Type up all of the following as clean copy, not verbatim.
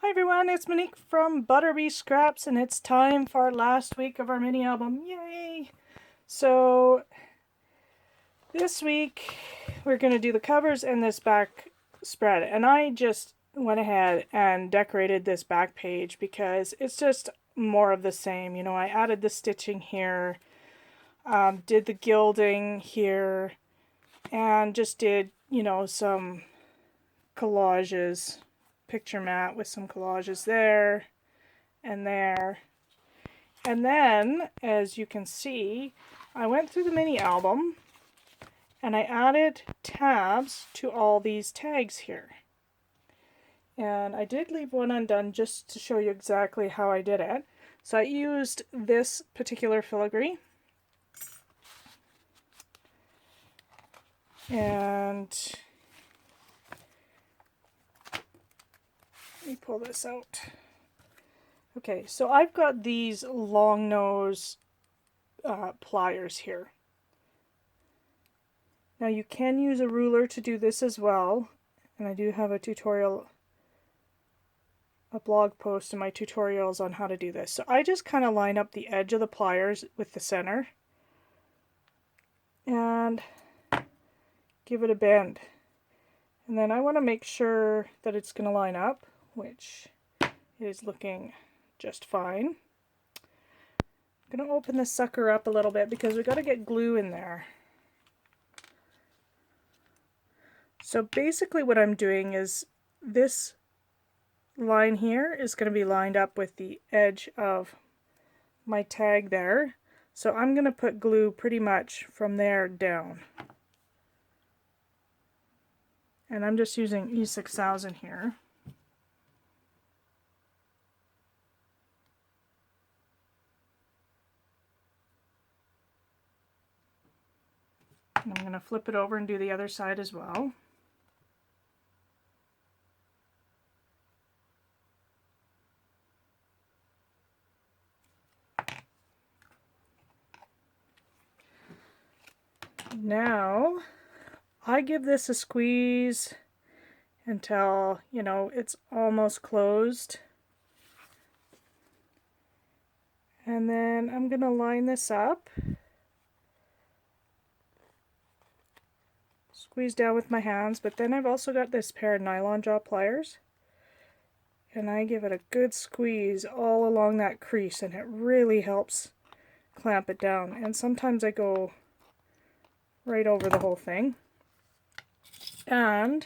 Hi everyone, it's Monique from ButterBeeScraps, and it's time for our last week of our mini album. Yay! So this week we're going to do the covers and this back spread, and I just went ahead and decorated this back page because it's just more of the same. You know, I added the stitching here, did the gilding here, and just did, you know, some collages. Picture mat with some collages there and there. And then, as you can see, I went through the mini album and I added tabs to all these tags here. And I did leave one undone just to show you exactly how I did it. So I used this particular filigree. And let me pull this out. Okay, so I've got these long nose pliers here. Now you can use a ruler to do this as well, and I do have a tutorial, a blog post in my tutorials on how to do this. So I just kind of line up the edge of the pliers with the center and give it a bend. And then I want to make sure that it's going to line up, which is looking just fine. I'm going to open this sucker up a little bit because we've got to get glue in there. So basically what I'm doing is this line here is going to be lined up with the edge of my tag there. So I'm going to put glue pretty much from there down. And I'm just using E6000 here. And I'm going to flip it over and do the other side as well. Now I give this a squeeze until, you know, it's almost closed. And then I'm going to line this up. Squeeze down with my hands, but then I've also got this pair of nylon jaw pliers. And I give it a good squeeze all along that crease, and it really helps clamp it down. And sometimes I go right over the whole thing. And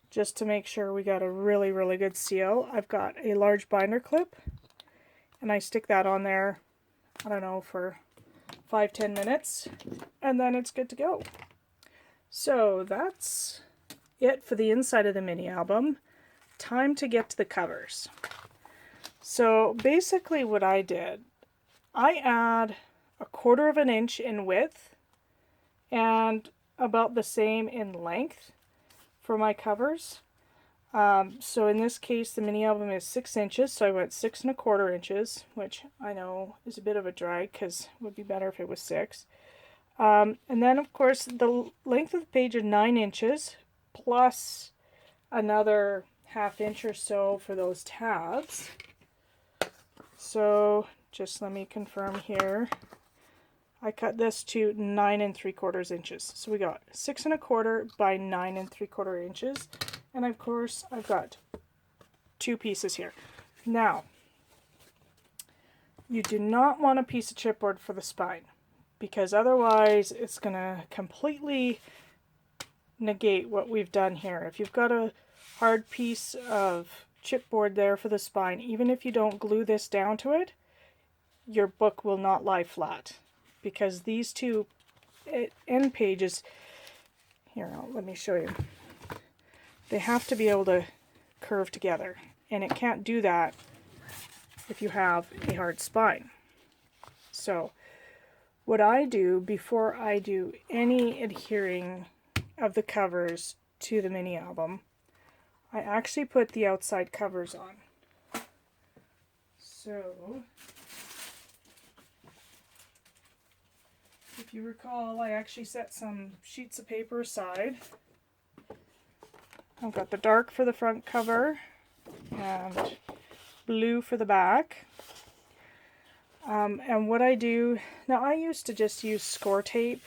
just to make sure we got a really, really good seal, I've got a large binder clip, and I stick that on there, I don't know, for 5-10 minutes, and then it's good to go. So that's it for the inside of the mini album. Time to get to the covers. So basically what I did, I add 1/4 of an inch in width and about the same in length for my covers. So in this case the mini album is 6 inches, so I went 6 1/4 inches, which I know is a bit of a drag because it would be better if it was 6. And then of course the length of the page is 9 inches plus another 1/2 inch or so for those tabs. So just let me confirm here. I cut this to 9 3/4 inches. So we got 6 1/4 by 9 3/4 inches. And of course I've got 2 pieces here. Now, you do not want a piece of chipboard for the spine, because otherwise it's going to completely negate what we've done here. If you've got a hard piece of chipboard there for the spine, even if you don't glue this down to it, your book will not lie flat, because these two end pages, here, let me show you, they have to be able to curve together, and it can't do that if you have a hard spine. So what I do before I do any adhering of the covers to the mini album, I actually put the outside covers on. So if you recall, I actually set some sheets of paper aside. I've got the dark for the front cover, and blue for the back. And what I do, now I used to just use score tape.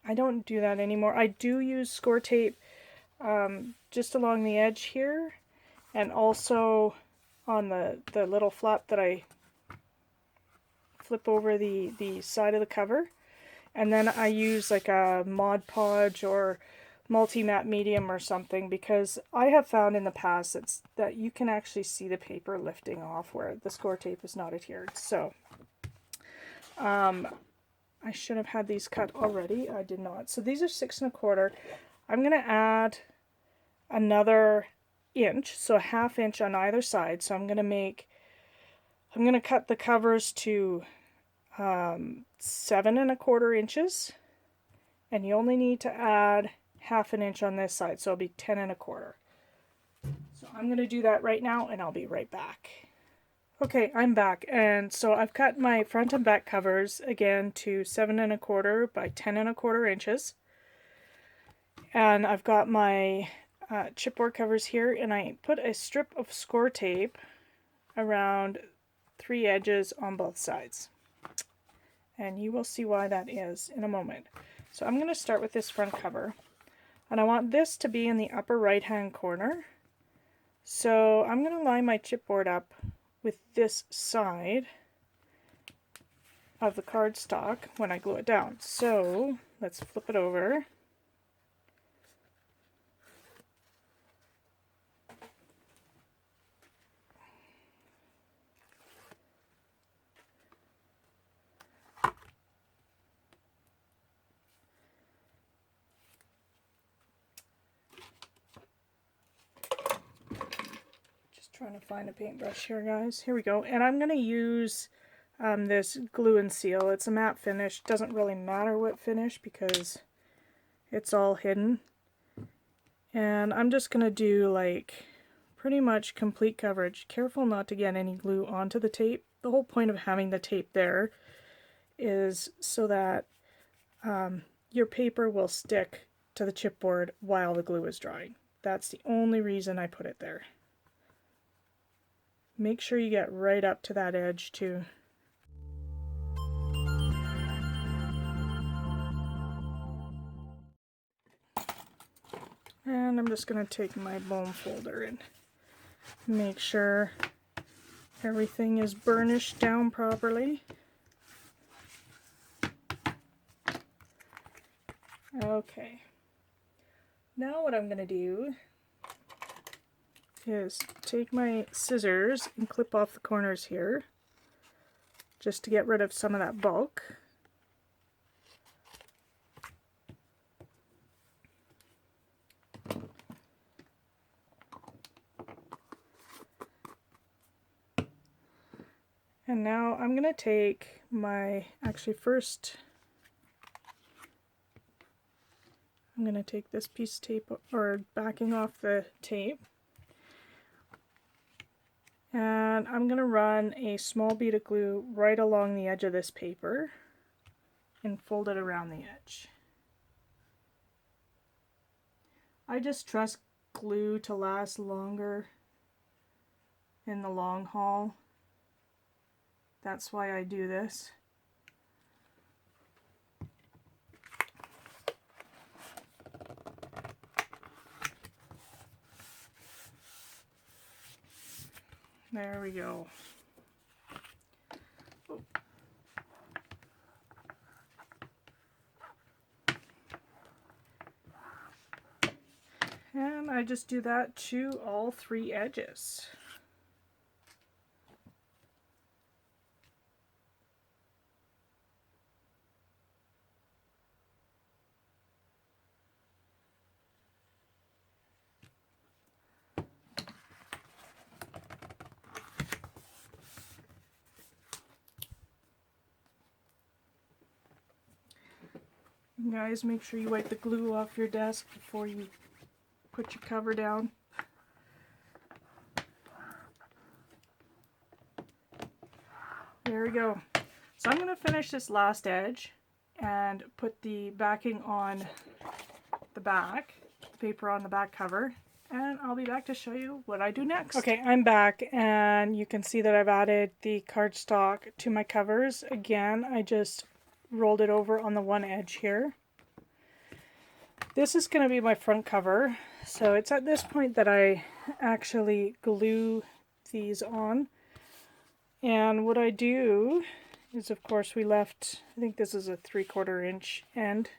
I don't do that anymore. I do use score tape just along the edge here, and also on the little flap that I flip over the side of the cover. And then I use like a Mod Podge or multi-matte medium or something, because I have found in the past that you can actually see the paper lifting off where the score tape is not adhered. So I should have had these cut already. I did not. So these are 6 1/4. I'm going to add another inch, so a 1/2 inch on either side. So I'm going to cut the covers to 7 1/4 inches, and you only need to add 1/2 inch on this side, so it'll be 10 1/4. So I'm going to do that right now, and I'll be right back. Okay, I'm back, and so I've cut my front and back covers again to 7 1/4 by 10 1/4 inches, and I've got my chipboard covers here, and I put a strip of score tape around 3 edges on both sides, and you will see why that is in a moment. So I'm going to start with this front cover, and I want this to be in the upper right hand corner. So I'm going to line my chipboard up with this side of the cardstock when I glue it down. So let's flip it over. Trying to find a paintbrush here, guys. Here we go. And I'm going to use this glue and seal. It's a matte finish. Doesn't really matter what finish because it's all hidden. And I'm just going to do like pretty much complete coverage. Careful not to get any glue onto the tape. The whole point of having the tape there is so that your paper will stick to the chipboard while the glue is drying. That's the only reason I put it there. Make sure you get right up to that edge too. And I'm just going to take my bone folder and make sure everything is burnished down properly. Okay. Now what I'm going to do is take my scissors and clip off the corners here just to get rid of some of that bulk. And now I'm going to take my, first I'm going to take this piece of tape, or backing off the tape, and I'm going to run a small bead of glue right along the edge of this paper and fold it around the edge. I just trust glue to last longer in the long haul. That's why I do this. There we go. Oh. And I just do that to all 3 edges. And guys, make sure you wipe the glue off your desk before you put your cover down. There we go. So I'm going to finish this last edge and put the backing on the back, paper on the back cover, and I'll be back to show you what I do next. Okay, I'm back, and you can see that I've added the cardstock to my covers. Again, I just rolled it over on the one edge here. This is going to be my front cover, so it's at this point that I actually glue these on. And what I do is, of course, we left, I think this is a 3/4 inch end.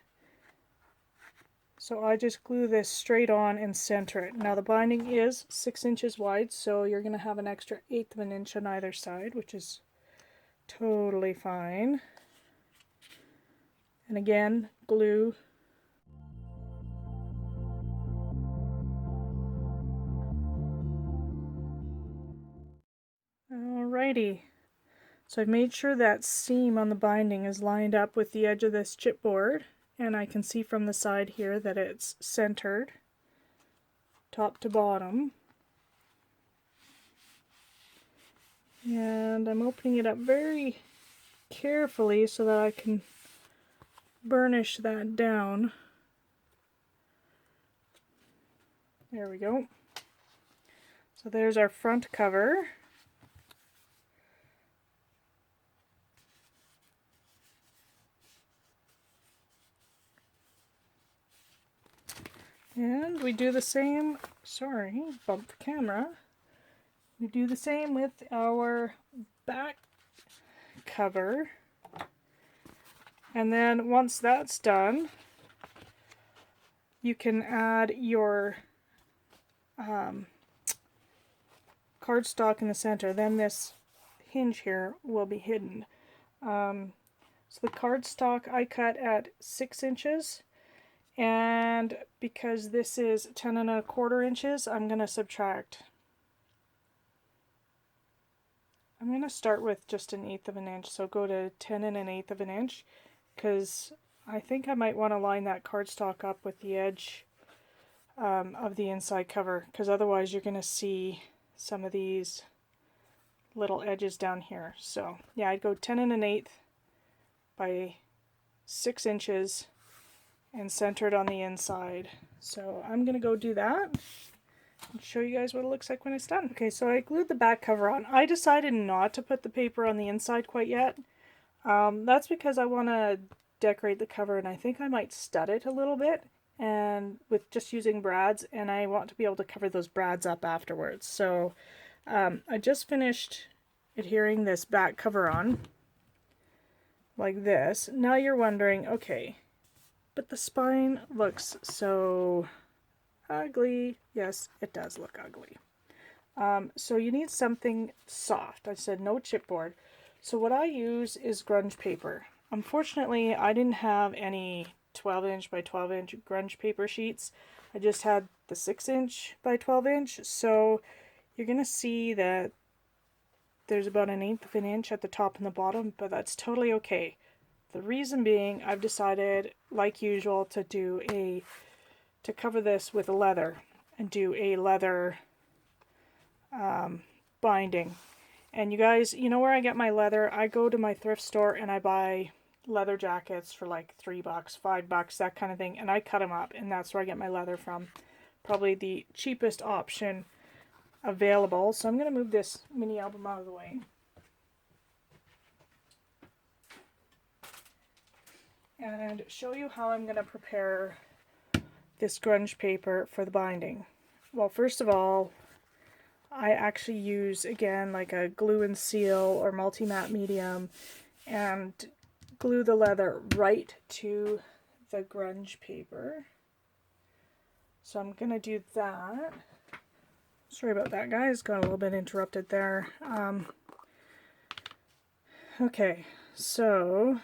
So I just glue this straight on and center it. Now the binding is 6 inches wide, so you're going to have an extra 1/8 of an inch on either side, which is totally fine. And again, glue. Alrighty. So I've made sure that seam on the binding is lined up with the edge of this chipboard, and I can see from the side here that it's centered top to bottom. And I'm opening it up very carefully so that I can burnish that down. There we go. So there's our front cover. And we do the same, sorry, bumped the camera. We do the same with our back cover. And then once that's done, you can add your cardstock in the center. Then this hinge here will be hidden. So the cardstock I cut at 6 inches. And because this is 10 1/4 inches, I'm going to subtract. I'm going to start with just 1/8 of an inch, so go to 10 1/8 of an inch, because I think I might want to line that cardstock up with the edge of the inside cover, because otherwise you're going to see some of these little edges down here. So yeah, I'd go 10 1/8 by 6 inches. And centered on the inside. So I'm going to go do that and show you guys what it looks like when it's done. Okay, so I glued the back cover on. I decided not to put the paper on the inside quite yet. That's because I want to decorate the cover, and I think I might stud it a little bit and with just using brads, and I want to be able to cover those brads up afterwards. So I just finished adhering this back cover on like this. Now you're wondering, okay, but the spine looks so ugly. Yes, it does look ugly. So you need something soft. I said no chipboard. So what I use is grunge paper. Unfortunately, I didn't have any 12 inch by 12 inch grunge paper sheets. I just had the 6 inch by 12 inch. So you're going to see that there's about 1/8 of an inch at the top and the bottom, but that's totally okay. The reason being, I've decided, like usual, to cover this with leather and do a leather binding. And you guys, you know where I get my leather? I go to my thrift store and I buy leather jackets for like $3, $5, that kind of thing, and I cut them up, and that's where I get my leather from. Probably the cheapest option available. So I'm going to move this mini album out of the way. And show you how I'm going to prepare this grunge paper for the binding. Well, first of all, I actually use, again, like a glue and seal or multi-matte medium, and glue the leather right to the grunge paper. So I'm going to do that. Sorry about that, guys. Got a little bit interrupted there. Okay, so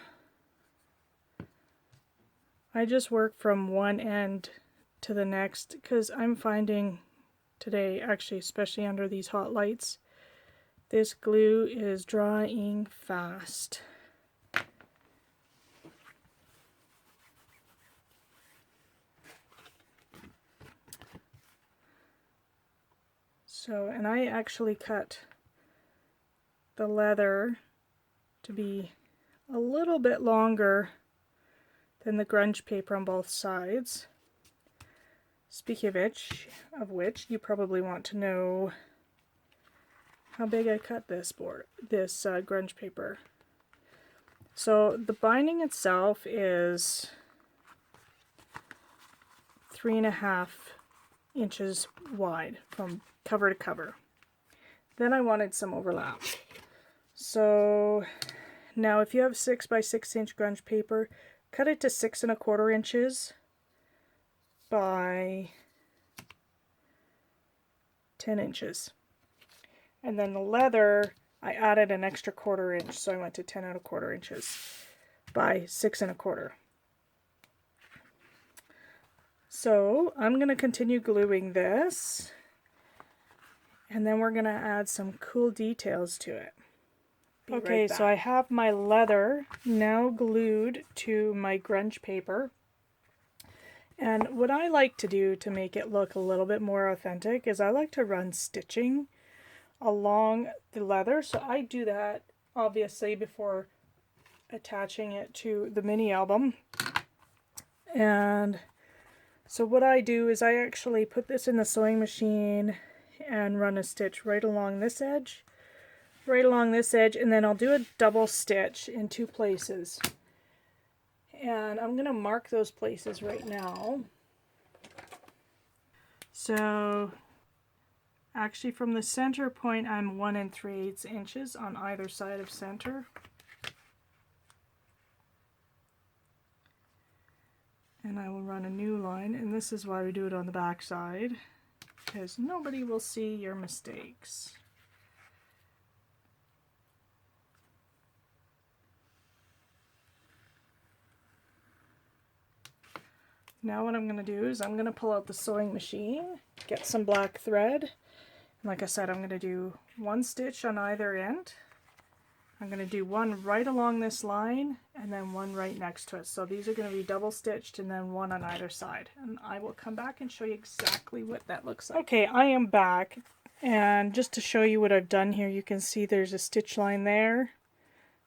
I just work from one end to the next, because I'm finding today, actually, especially under these hot lights, this glue is drying fast. So, and I actually cut the leather to be a little bit longer than the grunge paper on both sides. Speaking of which, you probably want to know how big I cut this grunge paper. So the binding itself is 3.5 inches wide from cover to cover. Then I wanted some overlap. So now if you have 6 by 6 inch grunge paper, cut it to 6.25 inches by 10 inches. And then the leather, I added an extra 1/4 inch, so I went to 10.25 inches by 6.25. So I'm going to continue gluing this, and then we're going to add some cool details to it. Okay, so I have my leather now glued to my grunge paper. And what I like to do to make it look a little bit more authentic is I like to run stitching along the leather. So I do that obviously before attaching it to the mini album. And so what I do is I actually put this in the sewing machine and run a stitch right along this edge, and then I'll do a double stitch in 2 places. And I'm going to mark those places right now. So actually from the center point I'm 1 3/8 inches on either side of center. And I will run a new line, and this is why we do it on the back side, because nobody will see your mistakes. Now what I'm going to do is I'm going to pull out the sewing machine, get some black thread, and like I said, I'm going to do 1 stitch on either end. I'm going to do 1 right along this line and then 1 right next to it. So these are going to be double stitched and then 1 on either side. And I will come back and show you exactly what that looks like. Okay, I am back, and just to show you what I've done here, you can see there's a stitch line there,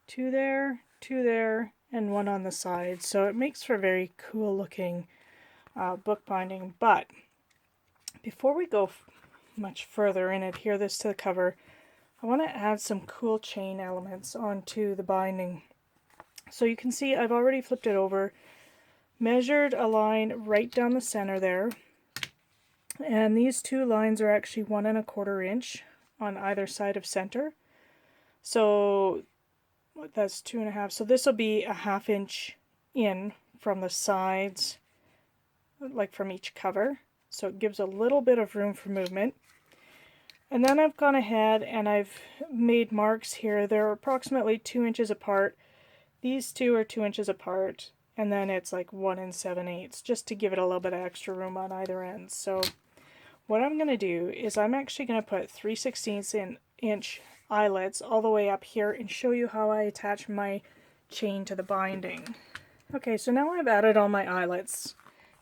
2 there, 2 there, and 1 on the side. So it makes for a very cool looking bookbinding. But before we go much further and adhere this to the cover, I want to add some cool chain elements onto the binding. So you can see I've already flipped it over, measured a line right down the center there, and these 2 lines are actually 1 1/4 inch on either side of center. So that's 2.5. So this will be a 1/2 inch in from the sides, like from each cover. So it gives a little bit of room for movement. And then I've gone ahead and I've made marks here. They're approximately 2 inches apart. These 2 are 2 inches apart, and then it's like 1 7/8, just to give it a little bit of extra room on either end. So what I'm going to do is I'm actually going to put 3/16 inch eyelets all the way up here and show you how I attach my chain to the binding. Okay, so now I've added all my eyelets.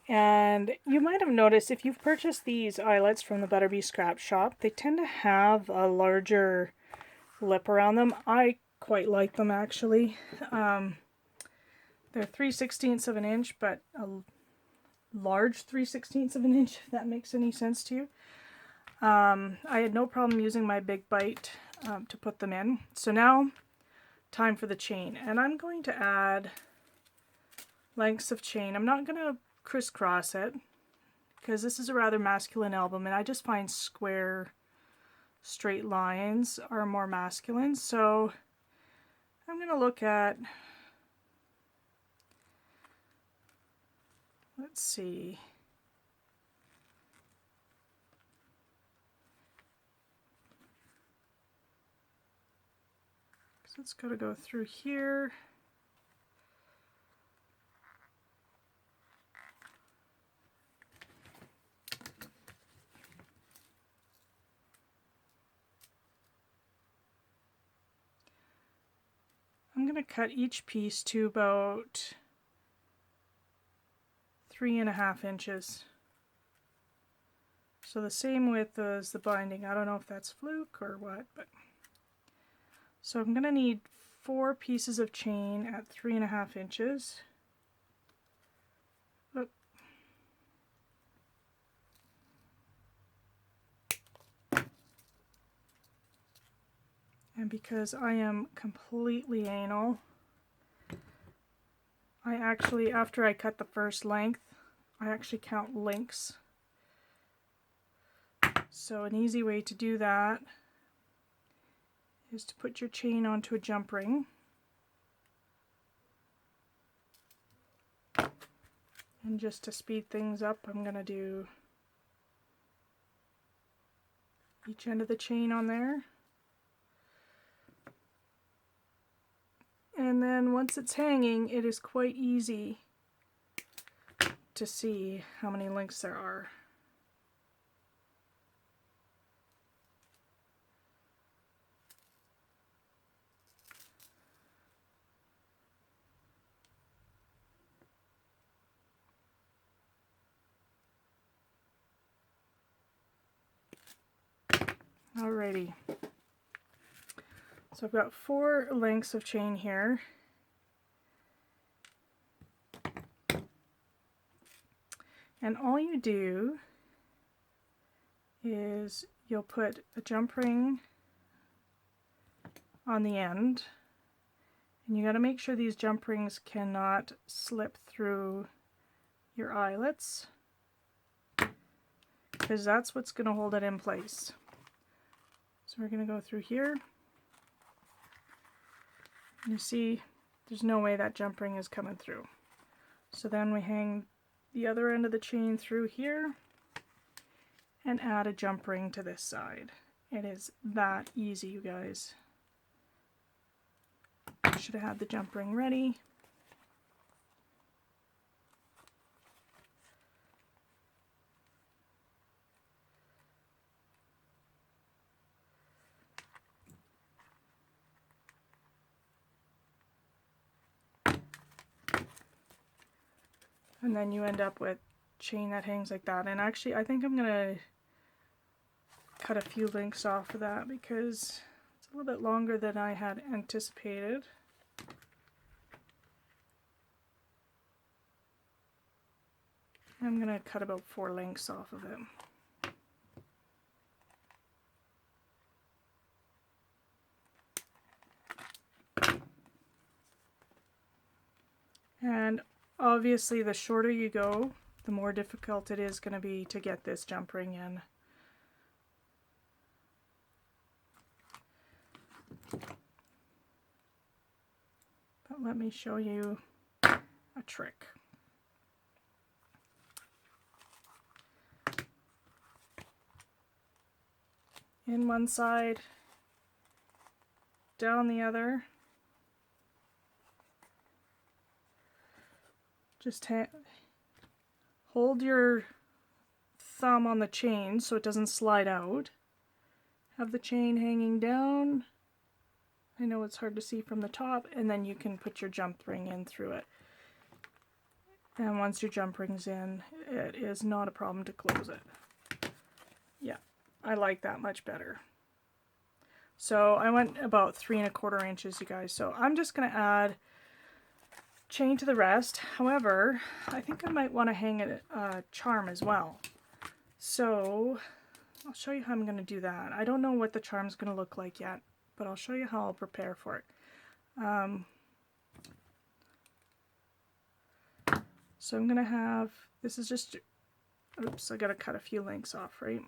And you might have noticed if you've purchased these eyelets from the ButterBeeScraps shop, they tend to have a larger lip around them. I quite like them actually. They're 3/16 of an inch, but a large 3/16 of an inch, if that makes any sense to you. I had no problem using my big bite to put them in. So now, time for the chain. And I'm going to add lengths of chain. I'm not going to crisscross it, because this is a rather masculine album, and I just find square, straight lines are more masculine. So I'm going to look at, let's see, so it's got to go through here. I'm going to cut each piece to about 3.5 inches. So the same width as the binding. I don't know if that's fluke or what, but so I'm going to need 4 pieces of chain at 3.5 inches. Oop. And because I am completely anal, I actually, after I cut the first length, I actually count links. So an easy way to do that is to put your chain onto a jump ring. And just to speed things up, I'm going to do each end of the chain on there. And then once it's hanging, it is quite easy to see how many links there are. Alrighty. So I've got 4 lengths of chain here. And all you do is you'll put a jump ring on the end, and you got to make sure these jump rings cannot slip through your eyelets, because that's what's going to hold it in place. So we're going to go through here. You see, there's no way that jump ring is coming through. So then we hang the other end of the chain through here and add a jump ring to this side. It is that easy, you guys. I should have had the jump ring ready. And then you end up with chain that hangs like that. And actually, I think I'm going to cut a few links off of that because it's a little bit longer than I had anticipated. I'm going to cut about 4 links off of it. And obviously, the shorter you go, the more difficult it is going to be to get this jump ring in. But let me show you a trick. In one side, down the other. Just hold your thumb on the chain so it doesn't slide out. Have the chain hanging down. I know it's hard to see from the top, and then you can put your jump ring in through it. And once your jump ring's in, it is not a problem to close it. Yeah, I like that much better. So I went about 3 1/4 inches, you guys. So I'm just going to add chain to the rest. However, I think I might want to hang a charm as well. So I'll show you how I'm going to do that. I don't know what the charm's going to look like yet, but I'll show you how I'll prepare for it. So I'm going to have, this is just, oops, I got to cut a few links off, right?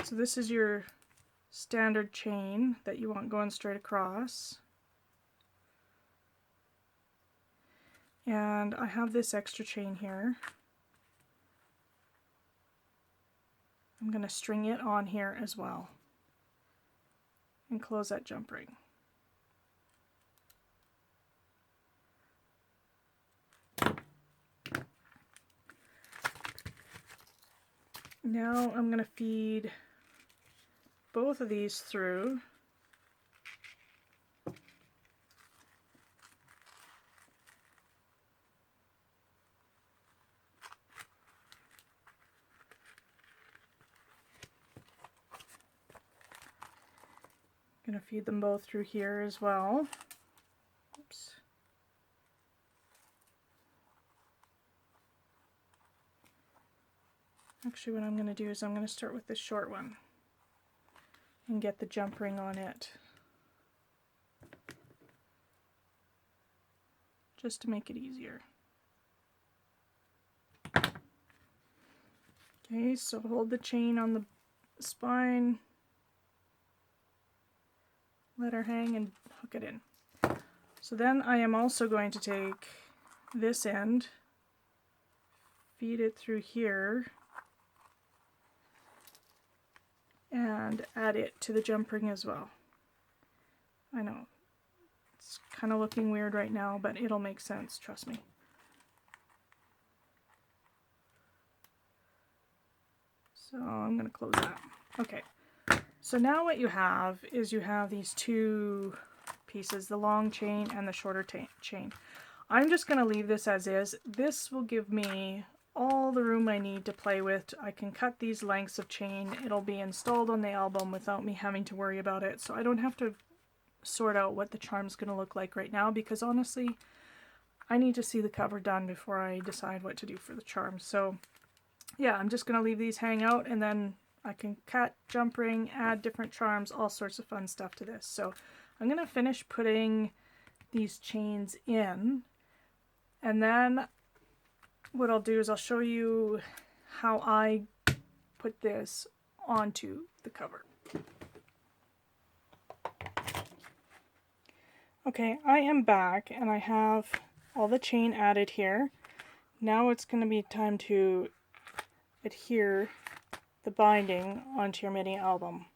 So this is your standard chain that you want going straight across. And I have this extra chain here. I'm going to string it on here as well and close that jump ring. Now I'm going to feed both of these through. I'm going to feed them both through here as well. Oops. Actually, what I'm going to do is I'm going to start with this short one and get the jump ring on it, just to make it easier. Okay, so hold the chain on the spine, let her hang, and hook it in. So then I am also going to take this end, feed it through here, and add it to the jump ring as well. I know, it's kind of looking weird right now, but it'll make sense, trust me. So I'm going to close that. Okay, so now what you have is you have these two pieces, the long chain and the shorter chain. I'm just going to leave this as is. This will give me all the room I need to play with. I can cut these lengths of chain. It'll be installed on the album without me having to worry about it, so I don't have to sort out what the charm's going to look like right now, because honestly I need to see the cover done before I decide what to do for the charm. So yeah, I'm just going to leave these hang out, and then I can cut, jump ring, add different charms, all sorts of fun stuff to this. So I'm going to finish putting these chains in, and then what I'll do is I'll show you how I put this onto the cover. Okay, I am back and I have all the chain added here. Now it's going to be time to adhere the binding onto your mini album.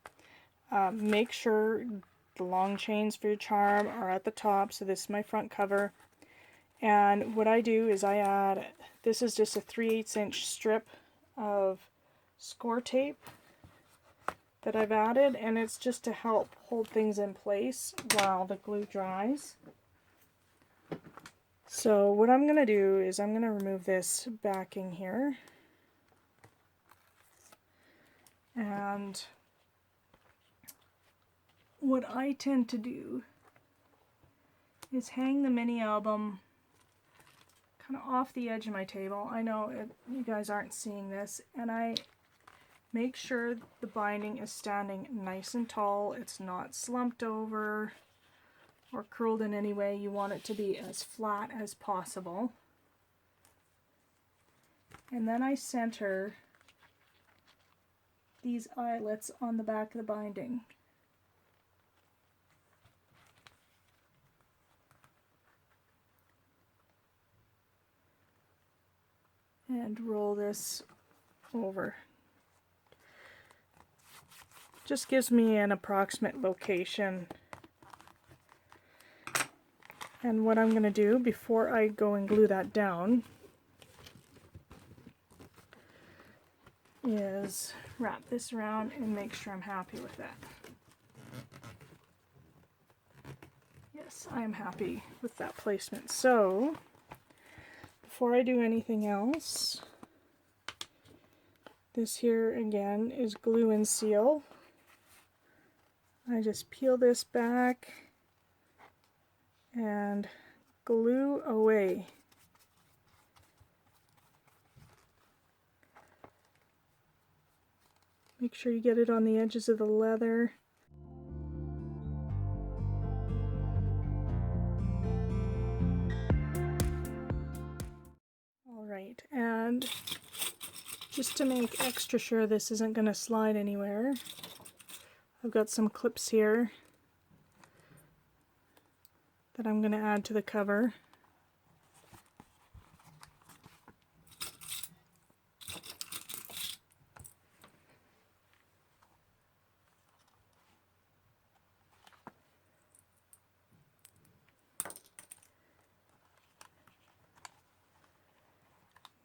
Make sure the long chains for your charm are at the top. So this is my front cover. And what I do is I add, this is just a 3/8 inch strip of score tape that I've added, and it's just to help hold things in place while the glue dries. So what I'm going to do is I'm going to remove this backing here, and what I tend to do is hang the mini album kind of off the edge of my table. I know you guys aren't seeing this, and I make sure the binding is standing nice and tall. It's not slumped over or curled in any way. You want it to be as flat as possible. And then I center these eyelets on the back of the binding. And roll this over. Just gives me an approximate location. And what I'm going to do before I go and glue that down is wrap this around and make sure I'm happy with that. Yes, I am happy with that placement. So before I do anything else, this here again is glue and seal. I just peel this back and glue away. Make sure you get it on the edges of the leather. Alright, and just to make extra sure this isn't going to slide anywhere, I've got some clips here that I'm going to add to the cover.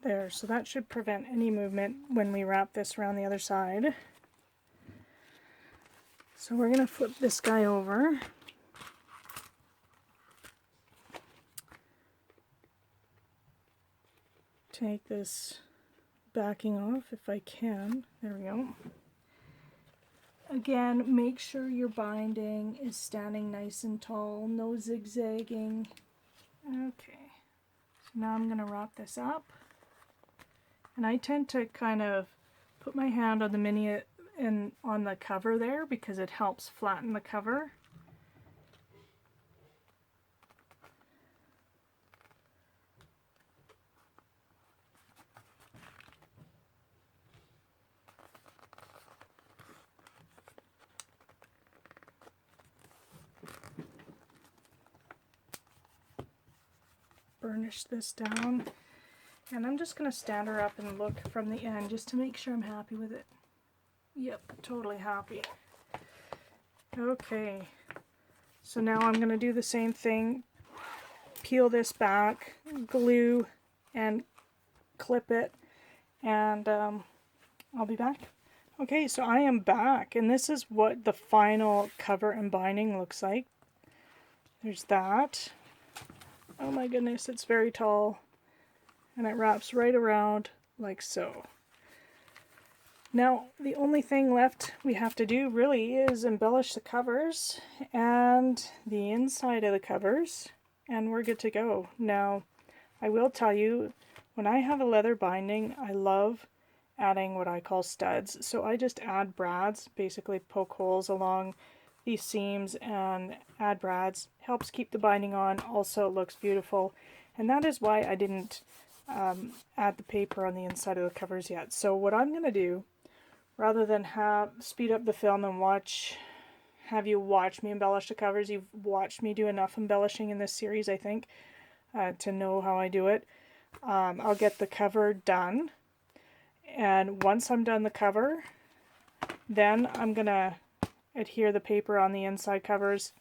There, so that should prevent any movement when we wrap this around the other side. So we're going to flip this guy over. Take this backing off if I can. There we go. Again, make sure your binding is standing nice and tall, no zigzagging. Okay, so now I'm going to wrap this up. And I tend to kind of put my hand on the mini and on the cover there because it helps flatten the cover. Burnish this down, and I'm just going to stand her up and look from the end just to make sure I'm happy with it. Yep, totally happy. Okay, so now I'm going to do the same thing, peel this back, glue and clip it, and I'll be back. Okay, so I am back, and this is what the final cover and binding looks like. There's that. Oh my goodness, it's very tall, and it wraps right around like so. Now, the only thing left we have to do really is embellish the covers and the inside of the covers, and we're good to go. Now, I will tell you, when I have a leather binding, I love adding what I call studs. So I just add brads, basically poke holes along these seams and add brads. Helps keep the binding on, also looks beautiful, and that is why I didn't add the paper on the inside of the covers yet. So what I'm going to do, rather than speed up the film and have you watch me embellish the covers, you've watched me do enough embellishing in this series, I think, to know how I do it. I'll get the cover done, and once I'm done the cover, then I'm going to adhere the paper on the inside covers.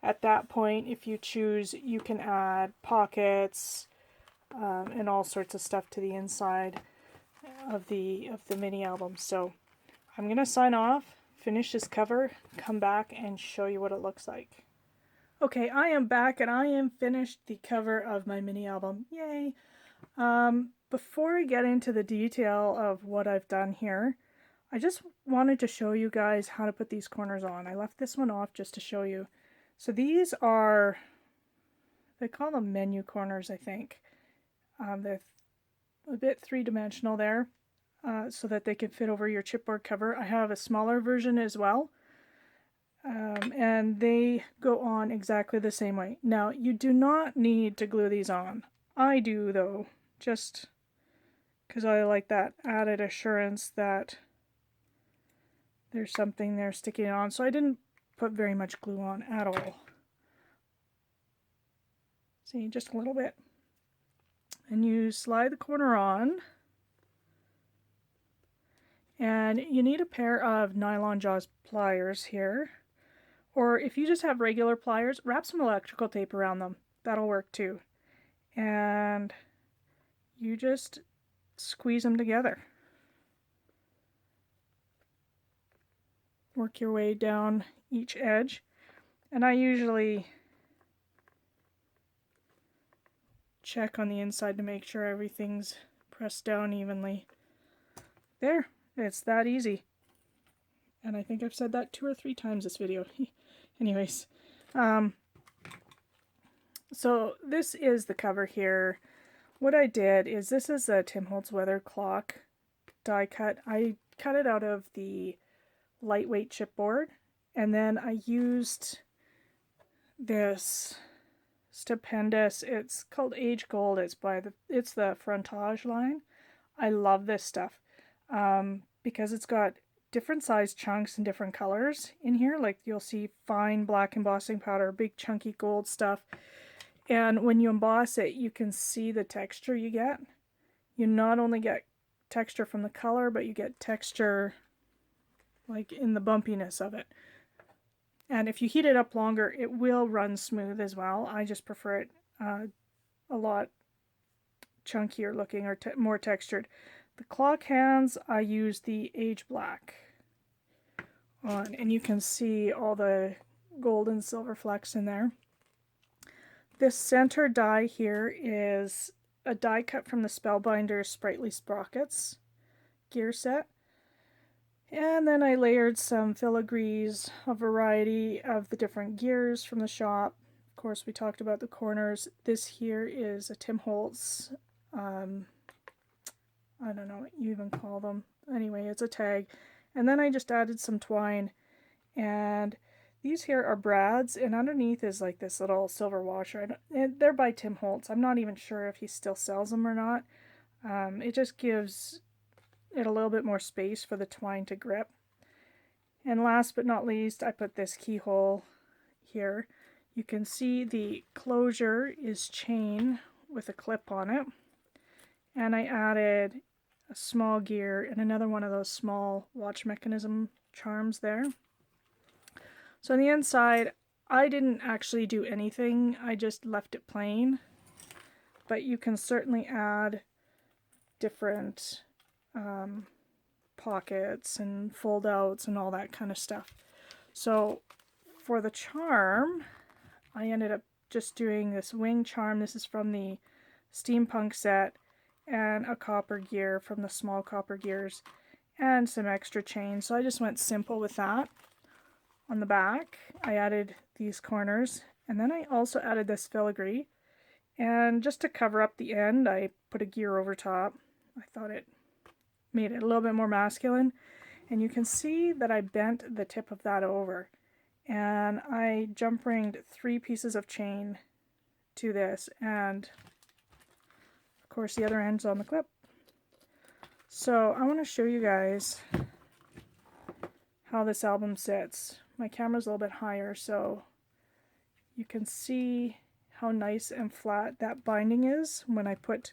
At that point, if you choose, you can add pockets and all sorts of stuff to the inside of the mini album. So I'm going to sign off, finish this cover, come back and show you what it looks like. Okay, I am back and I am finished the cover of my mini album. Yay! Before I get into the detail of what I've done here, I just wanted to show you guys how to put these corners on. I left this one off just to show you. So these are, they call them menu corners, I think. They're a bit three-dimensional there, so that they can fit over your chipboard cover. I have a smaller version as well, and they go on exactly the same way. Now, you do not need to glue these on. I do, though, just because I like that added assurance that there's something there sticking on. So I didn't put very much glue on at all. See, just a little bit. And you slide the corner on. And you need a pair of nylon jaws pliers here. Or if you just have regular pliers, wrap some electrical tape around them. That'll work too. And you just squeeze them together. Work your way down each edge. And I usually check on the inside to make sure everything's pressed down evenly. There, it's that easy. And I think I've said that 2 or 3 times this video. Anyways, so this is the cover here. What I did is, this is a Tim Holtz weather clock die cut. I cut it out of the lightweight chipboard, and then I used this stupendous, it's called Age Gold, it's the Frontage line. I love this stuff because it's got different size chunks and different colors in here. Like, you'll see fine black embossing powder, big chunky gold stuff, and when you emboss it, you can see the texture you get. You not only get texture from the color, but you get texture like in the bumpiness of it. And if you heat it up longer, it will run smooth as well. I just prefer it a lot chunkier looking, or more textured. The clock hands, I use the Age Black on, and you can see all the gold and silver flecks in there. This center die here is a die cut from the Spellbinder Sprightly Sprockets gear set. And then I layered some filigrees, a variety of the different gears from the shop. Of course, we talked about the corners. This here is a Tim Holtz, I don't know what you even call them. Anyway, it's a tag. And then I just added some twine, and these here are brads, and underneath is like this little silver washer. And they're by Tim Holtz. I'm not even sure if he still sells them or not. It just gives it a little bit more space for the twine to grip. And last but not least, I put this keyhole here. You can see the closure is chain with a clip on it. And I added a small gear and another one of those small watch mechanism charms there. So on the inside, I didn't actually do anything. I just left it plain. But you can certainly add different pockets and fold outs and all that kind of stuff. So for the charm, I ended up just doing this wing charm. This is from the steampunk set, and a copper gear from the small copper gears, and some extra chain. So I just went simple with that. On the back, I added these corners, and then I also added this filigree. And just to cover up the end, I put a gear over top. I thought it made it a little bit more masculine. And you can see that I bent the tip of that over. And I jump ringed 3 pieces of chain to this, and of course the other end's on the clip. So I want to show you guys how this album sits. My camera's a little bit higher, so you can see how nice and flat that binding is when I put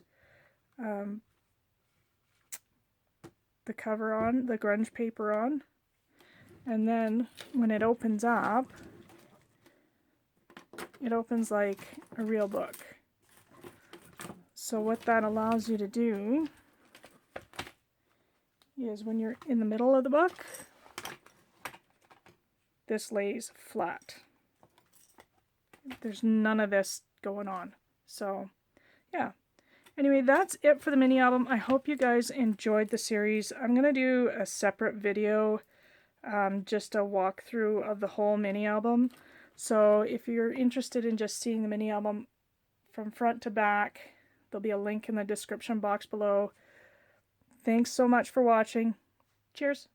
the cover on, the grunge paper on. And then when it opens up, it opens like a real book. So what that allows you to do is when you're in the middle of the book, this lays flat. There's none of this going on. So yeah. Anyway, that's it for the mini album. I hope you guys enjoyed the series. I'm going to do a separate video, just a walkthrough of the whole mini album. So if you're interested in just seeing the mini album from front to back, there'll be a link in the description box below. Thanks so much for watching. Cheers.